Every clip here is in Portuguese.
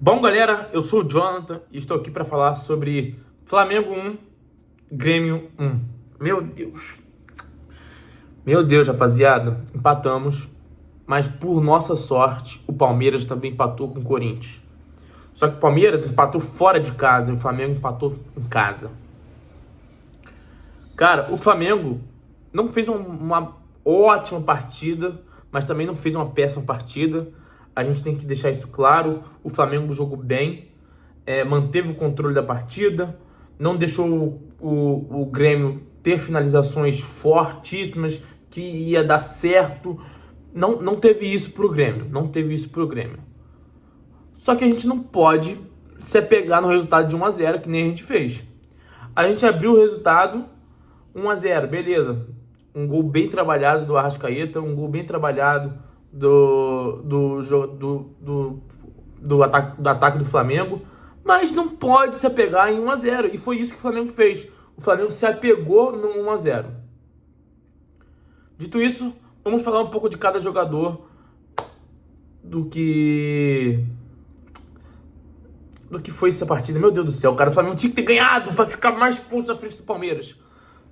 Bom, galera, eu sou o Jonathan e estou aqui para falar sobre Flamengo 1, Grêmio 1. Meu Deus. Meu Deus, rapaziada. Empatamos, mas por nossa sorte, o Palmeiras também empatou com o Corinthians. Só que o Palmeiras empatou fora de casa e o Flamengo empatou em casa. Cara, o Flamengo não fez uma ótima partida, mas também não fez uma péssima partida. A gente tem que deixar isso claro. O Flamengo jogou bem, manteve o controle da partida, não deixou o Grêmio ter finalizações fortíssimas que ia dar certo. Não teve isso pro Grêmio. Não teve isso pro Grêmio. Só que a gente não pode se apegar no resultado de 1-0, que nem a gente fez. A gente abriu o resultado 1-0, beleza. Um gol bem trabalhado do Arrascaeta, um gol bem trabalhado do ataque do Flamengo, mas não pode se apegar em 1-0, e foi isso que o Flamengo fez. O Flamengo se apegou no 1-0. Dito isso, vamos falar um pouco de cada jogador, do que foi essa partida. Meu Deus do céu, cara, o Flamengo tinha que ter ganhado para ficar mais pontos à frente do Palmeiras.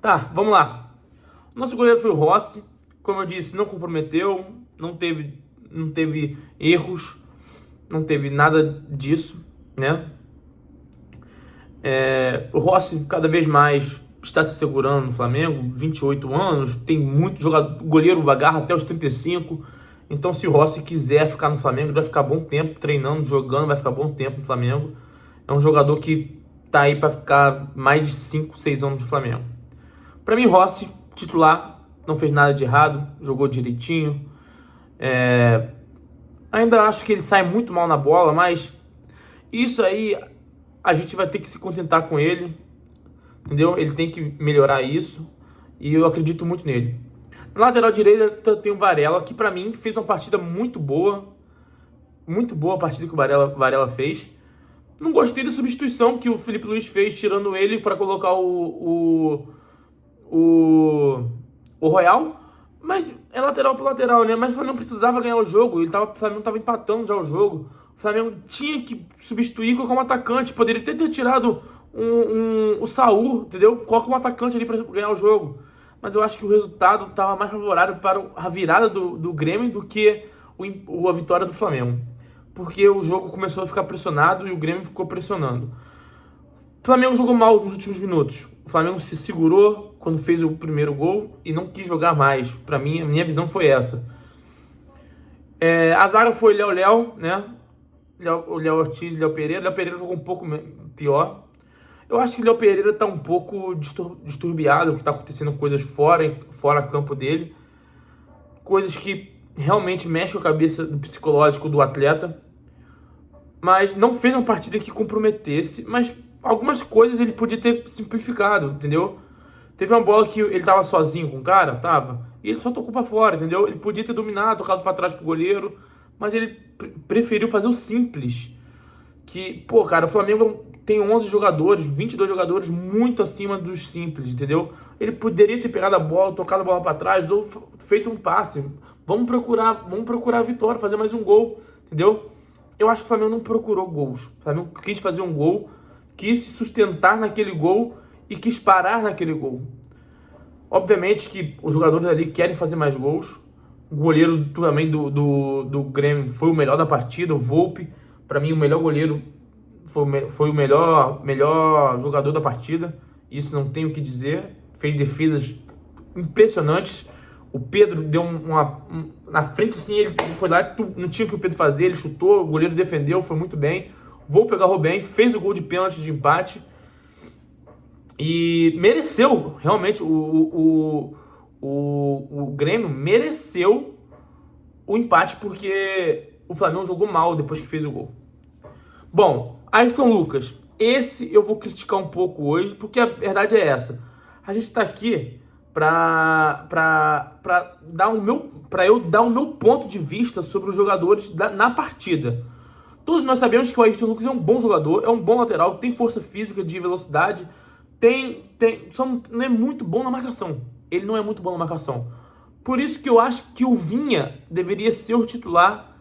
Tá, vamos lá. Nosso goleiro foi o Rossi. Como eu disse, não comprometeu, não teve erros, não teve nada disso, né? O Rossi cada vez mais está se segurando no Flamengo, 28 anos, tem muito jogador, goleiro agarra até os 35. Então, se o Rossi quiser ficar no Flamengo, ele vai ficar bom tempo treinando, jogando, vai ficar bom tempo no Flamengo. É um jogador que tá aí para ficar mais de 5, 6 anos no Flamengo. Para mim, Rossi, titular, não fez nada de errado, jogou direitinho. Ainda acho que ele sai muito mal na bola, mas isso aí a gente vai ter que se contentar com ele, entendeu? Ele tem que melhorar isso e eu acredito muito nele. Na lateral direita tem o Varela, que pra mim fez uma partida muito boa a partida que o Varela fez. Não gostei da substituição que o Felipe Luiz fez, tirando ele para colocar o Royal, mas é lateral pro lateral, né? Mas o Flamengo precisava ganhar o jogo, o Flamengo estava empatando já o jogo. O Flamengo tinha que substituir com um atacante, poderia ter tirado o Saúl, entendeu? Coloca um atacante ali para ganhar o jogo. Mas eu acho que o resultado estava mais favorável para a virada do Grêmio do que a vitória do Flamengo. Porque o jogo começou a ficar pressionado e o Grêmio ficou pressionando. O Flamengo jogou mal nos últimos minutos. O Flamengo se segurou quando fez o primeiro gol e não quis jogar mais. Para mim, a minha visão foi essa. A zaga foi Léo, né? O Léo Ortiz, Léo Pereira. Léo Pereira jogou um pouco pior. Eu acho que o Léo Pereira tá um pouco disturbiado, que tá acontecendo coisas fora campo dele. Coisas que realmente mexem com a cabeça do psicológico do atleta. Mas não fez uma partida que comprometesse, mas algumas coisas ele podia ter simplificado, entendeu? Teve uma bola que ele tava sozinho com o cara, e ele só tocou pra fora, entendeu? Ele podia ter dominado, tocado pra trás pro goleiro, mas ele preferiu fazer o simples. Que, cara, o Flamengo tem 11 jogadores, 22 jogadores muito acima dos simples, entendeu? Ele poderia ter pegado a bola, tocado a bola pra trás, ou feito um passe. Vamos procurar a vitória, fazer mais um gol, entendeu? Eu acho que o Flamengo não procurou gols. O Flamengo quis fazer um gol, quis se sustentar naquele gol e quis parar naquele gol. Obviamente que os jogadores ali querem fazer mais gols. O goleiro também do Grêmio foi o melhor da partida, o Volpi. Para mim, o melhor goleiro foi o melhor jogador da partida. Isso não tenho o que dizer. Fez defesas impressionantes. O Pedro deu na frente, assim, ele foi lá, não tinha o que o Pedro fazer, ele chutou, o goleiro defendeu, foi muito bem. Volpi agarrou bem, fez o gol de pênalti de empate. E mereceu, realmente, o Grêmio mereceu o empate, porque o Flamengo jogou mal depois que fez o gol. Bom, Ayrton Lucas, esse eu vou criticar um pouco hoje, porque a verdade é essa. A gente tá aqui para eu dar o meu ponto de vista sobre os jogadores na partida. Todos nós sabemos que o Ayrton Lucas é um bom jogador, é um bom lateral, tem força física, de velocidade, só não é muito bom na marcação. Ele não é muito bom na marcação. Por isso que eu acho que o Vinha deveria ser o titular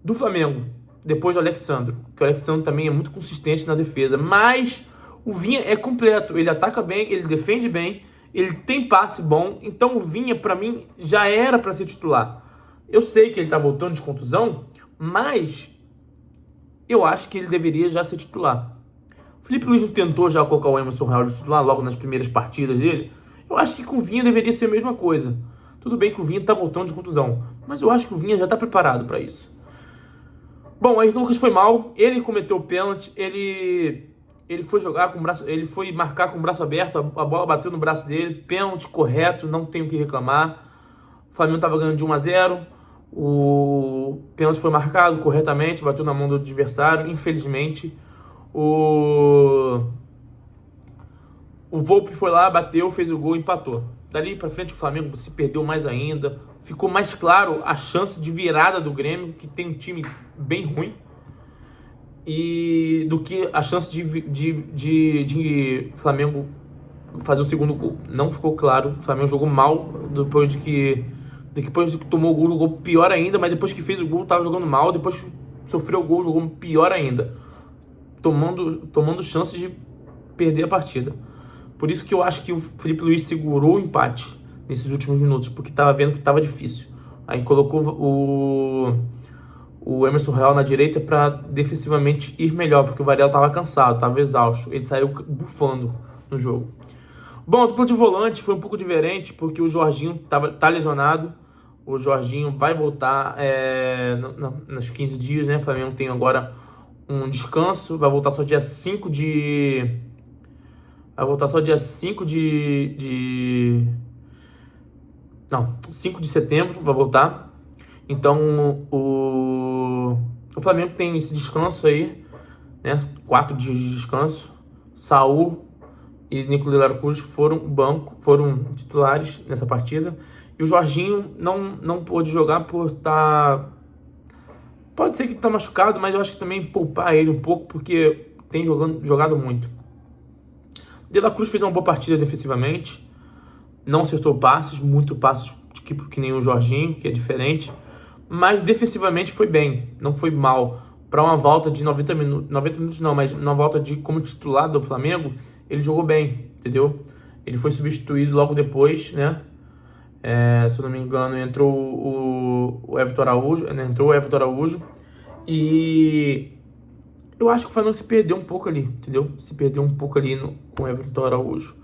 do Flamengo. depois do Alexandro, que o Alexandro também é muito consistente na defesa, mas o Vinha é completo, ele ataca bem, ele defende bem, ele tem passe bom, então o Vinha, pra mim, já era pra ser titular. Eu sei que ele tá voltando de contusão, mas eu acho que ele deveria já ser titular. O Felipe Luiz não tentou já colocar o Emerson Royal de titular logo nas primeiras partidas dele? Eu acho que com o Vinha deveria ser a mesma coisa. Tudo bem que o Vinha tá voltando de contusão, mas eu acho que o Vinha já tá preparado pra isso. Bom, aí o Lucas foi mal, ele cometeu o pênalti, ele foi jogar com o braço, ele foi marcar com o braço aberto, a bola bateu no braço dele, pênalti correto, não tenho o que reclamar. O Flamengo estava ganhando de 1-0, o pênalti foi marcado corretamente, bateu na mão do adversário, infelizmente. O Volpi foi lá, bateu, fez o gol, empatou. Dali pra frente o Flamengo se perdeu mais ainda. Ficou mais claro a chance de virada do Grêmio, que tem um time bem ruim, e do que a chance de Flamengo fazer o segundo gol. Não ficou claro. O Flamengo jogou mal depois que tomou o gol, jogou pior ainda, mas depois que fez o gol tava jogando mal, depois que sofreu o gol jogou pior ainda, tomando chances de perder a partida. Por isso que eu acho que o Felipe Luiz segurou o empate nesses últimos minutos, porque estava vendo que estava difícil. Aí colocou o Emerson Royal na direita para defensivamente ir melhor, porque o Varela estava cansado, estava exausto. Ele saiu bufando no jogo. Bom, a dupla de volante foi um pouco diferente, porque o Jorginho tá lesionado. O Jorginho vai voltar nos 15 dias, né? O Flamengo tem agora um descanso, vai voltar só dia 5 de... Vai voltar só dia 5 Não, 5 de setembro vai voltar. Então o Flamengo tem esse descanso aí, né? 4 dias de descanso. Saul e Nico de la Cruz foram titulares nessa partida. E o Jorginho não pôde jogar por estar... Pode ser que tá machucado, mas eu acho que também poupar ele um pouco, porque tem jogado muito. De la Cruz fez uma boa partida defensivamente, não acertou passes, muito passes que nem o Jorginho, que é diferente, mas defensivamente foi bem, não foi mal. Para uma volta de 90 minutos não, mas uma volta de como titular do Flamengo, ele jogou bem, entendeu? Ele foi substituído logo depois, né? Se eu não me engano, entrou o Everton Araújo, e eu acho que o Flamengo se perdeu um pouco ali, entendeu? Se perdeu um pouco ali com o Everton Araújo.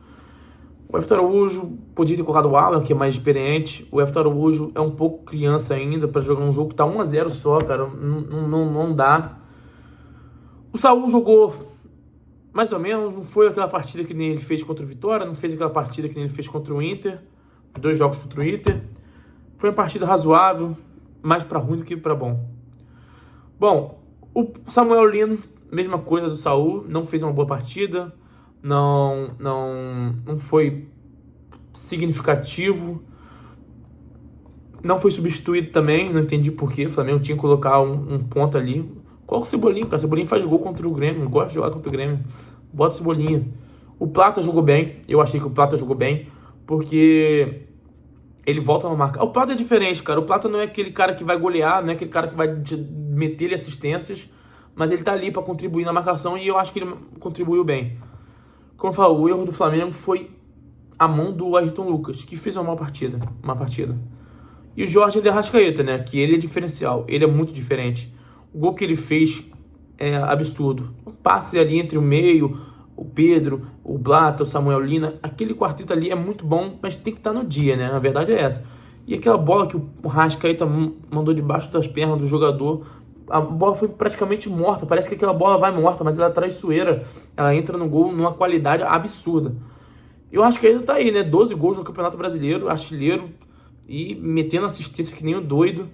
O Everton Araújo podia ter colocado o Alan, que é mais experiente. O Everton Araújo é um pouco criança ainda para jogar um jogo que tá 1-0 só, cara. Não dá. O Saul jogou mais ou menos, não foi aquela partida que nem ele fez contra o Vitória, não fez aquela partida que nem ele fez contra o Inter. 2 jogos contra o Inter. Foi uma partida razoável, mais para ruim do que para bom. Bom, o Samuel Lino, mesma coisa do Saul, não fez uma boa partida, não foi significativo, não foi substituído também, não entendi porquê. O Flamengo tinha que colocar um ponto ali. Qual o Cebolinha, cara? O Cebolinha faz gol contra o Grêmio, gosta de jogar contra o Grêmio, bota o Cebolinha. O Plata jogou bem, eu achei que o Plata jogou bem, porque ele volta a marcar. O Plata é diferente, cara. O Plata não é aquele cara que vai golear, não é aquele cara que vai meter assistências, mas ele tá ali pra contribuir na marcação e eu acho que ele contribuiu bem. Como eu falo, o erro do Flamengo foi a mão do Ayrton Lucas, que fez uma partida. E o Jorge de Arrascaeta, né? Que ele é diferencial, ele é muito diferente. O gol que ele fez é absurdo. Um passe ali entre o meio, o Pedro, o Blata, o Samuel Lina, aquele quarteto ali é muito bom, mas tem que estar no dia, né? A verdade é essa. E aquela bola que o Arrascaeta mandou debaixo das pernas do jogador, a bola foi praticamente morta. Parece que aquela bola vai morta, mas ela é traiçoeira. Ela entra no gol numa qualidade absurda. Eu acho que ainda tá aí, né? 12 gols no Campeonato Brasileiro, artilheiro, e metendo assistência que nem o doido.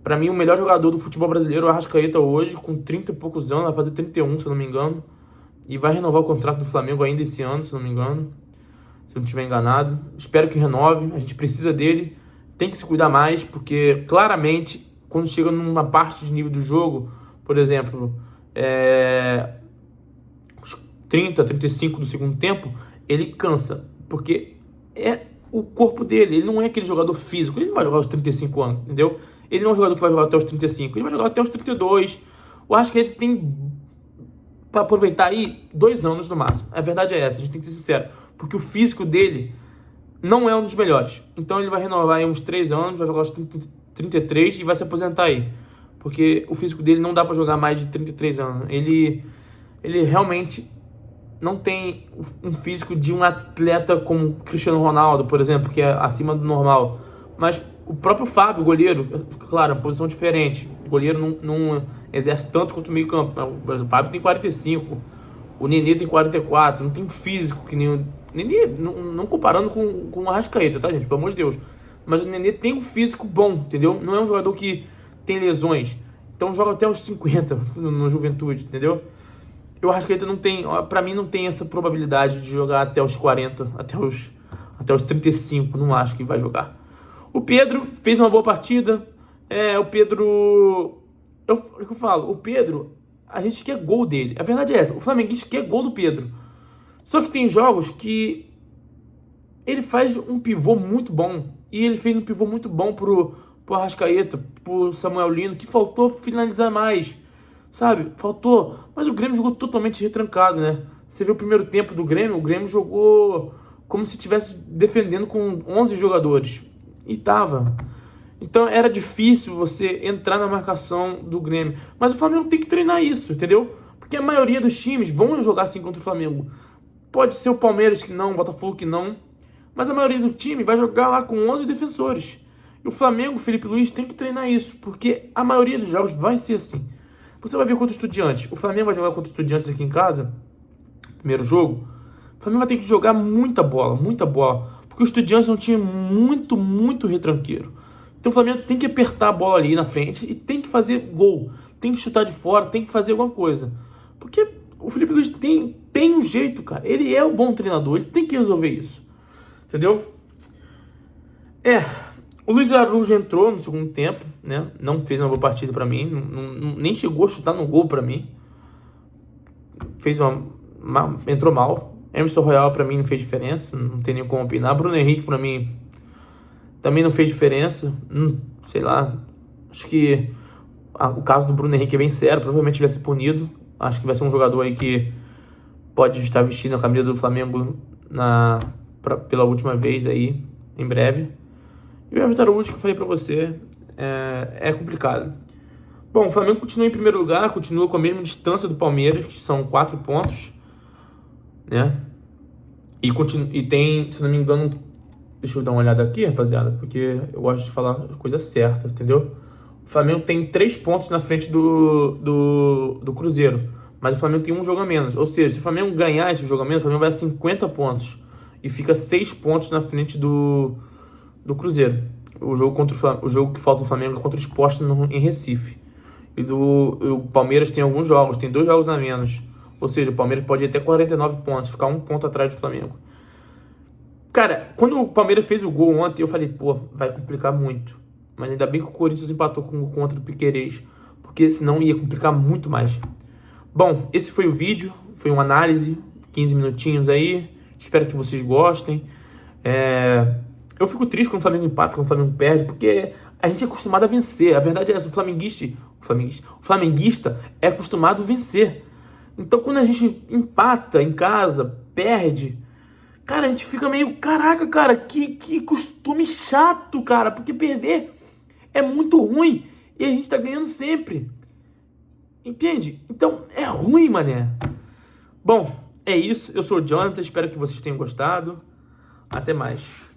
Pra mim, o melhor jogador do futebol brasileiro é o Arrascaeta hoje, com 30 e poucos anos, vai fazer 31, se eu não me engano. E vai renovar o contrato do Flamengo ainda esse ano, se eu não me engano. Se eu não estiver enganado. Espero que renove, a gente precisa dele. Tem que se cuidar mais, porque claramente, quando chega numa parte de nível do jogo, por exemplo, 30, 35 do segundo tempo, ele cansa, porque é o corpo dele, ele não é aquele jogador físico, ele não vai jogar aos 35 anos, entendeu? Ele não é um jogador que vai jogar até os 35, ele vai jogar até os 32, O Arrascaeta tem para aproveitar aí 2 anos no máximo. A verdade é essa, a gente tem que ser sincero. Porque o físico dele não é um dos melhores. Então ele vai renovar aí uns 3 anos, vai jogar os 33 e vai se aposentar aí. Porque o físico dele não dá para jogar mais de 33 anos. Ele realmente não tem um físico de um atleta como Cristiano Ronaldo, por exemplo, que é acima do normal. Mas o próprio Fábio, goleiro, claro, é uma posição diferente. O goleiro não exerce tanto quanto o meio campo. O Fábio tem 45, o Nenê tem 44, não tem físico que nem o Nenê, não comparando com o Arrascaeta, tá, gente? Pelo amor de Deus. Mas o Nenê tem um físico bom, entendeu? Não é um jogador que tem lesões. Então joga até os 50 no Juventude, entendeu? E o Arrascaeta não tem, pra mim não tem essa probabilidade de jogar até os 40, até os 35, não acho que vai jogar. O Pedro fez uma boa partida. O Pedro, eu falo, o Pedro, a gente quer gol dele. A verdade é essa, o flamenguista quer gol do Pedro. Só que tem jogos que ele faz um pivô muito bom. E ele fez um pivô muito bom pro Arrascaeta, pro Samuel Lino, que faltou finalizar mais. Sabe? Faltou. Mas o Grêmio jogou totalmente retrancado, né? Você viu o primeiro tempo do Grêmio, o Grêmio jogou como se estivesse defendendo com 11 jogadores. E tava. Então era difícil você entrar na marcação do Grêmio. Mas o Flamengo tem que treinar isso, entendeu? Porque a maioria dos times vão jogar assim contra o Flamengo. Pode ser o Palmeiras que não, o Botafogo que não. Mas a maioria do time vai jogar lá com 11 defensores. E o Flamengo, o Felipe Luiz, tem que treinar isso. Porque a maioria dos jogos vai ser assim. Você vai ver contra o Estudiantes. O Flamengo vai jogar contra o Estudiantes aqui em casa. Primeiro jogo. O Flamengo vai ter que jogar muita bola. Muita bola. Porque o Estudiantes é um time muito, muito retranqueiro. Então o Flamengo tem que apertar a bola ali na frente. E tem que fazer gol. Tem que chutar de fora. Tem que fazer alguma coisa. Porque o Felipe Luiz tem um jeito, cara. Ele é o bom treinador. Ele tem que resolver isso. Entendeu? O Luiz Araújo entrou no segundo tempo, né? Não fez uma boa partida pra mim, nem chegou a chutar no gol pra mim. Entrou mal. Emerson Royal pra mim não fez diferença, não tem nem como opinar. Bruno Henrique pra mim também não fez diferença. Sei lá, acho que o caso do Bruno Henrique é bem sério, provavelmente vai ser punido. Acho que vai ser um jogador aí que pode estar vestindo a camisa do Flamengo pela última vez aí, em breve. E o Everton Araújo, que eu falei pra você, é complicado. Bom, o Flamengo continua em primeiro lugar, continua com a mesma distância do Palmeiras, que são 4 pontos, né? E tem, se não me engano, deixa eu dar uma olhada aqui, rapaziada, porque eu gosto de falar a coisa certa, entendeu? O Flamengo tem 3 pontos na frente do Cruzeiro, mas o Flamengo tem um jogo a menos. Ou seja, se o Flamengo ganhar esse jogo a menos, o Flamengo vai a 50 pontos e fica 6 pontos na frente do Cruzeiro. O jogo que falta do Flamengo é contra o Sport em Recife. E o Palmeiras tem alguns jogos, tem 2 jogos a menos. Ou seja, o Palmeiras pode ir até 49 pontos, ficar 1 ponto atrás do Flamengo. Cara, quando o Palmeiras fez o gol ontem, eu falei, pô, vai complicar muito. Mas ainda bem que o Corinthians empatou contra o Piquerez, porque senão ia complicar muito mais. Bom, esse foi o vídeo, foi uma análise, 15 minutinhos aí. Espero que vocês gostem. Eu fico triste quando o Flamengo empata, quando o Flamengo perde, porque a gente é acostumado a vencer. A verdade é essa, o flamenguista é acostumado a vencer. Então quando a gente empata em casa, perde, cara, a gente fica meio, caraca, cara, que costume chato, cara, porque perder é muito ruim e a gente tá ganhando sempre. Entende? Então é ruim, mané. Bom, é isso. Eu sou o Jonathan, espero que vocês tenham gostado. Até mais.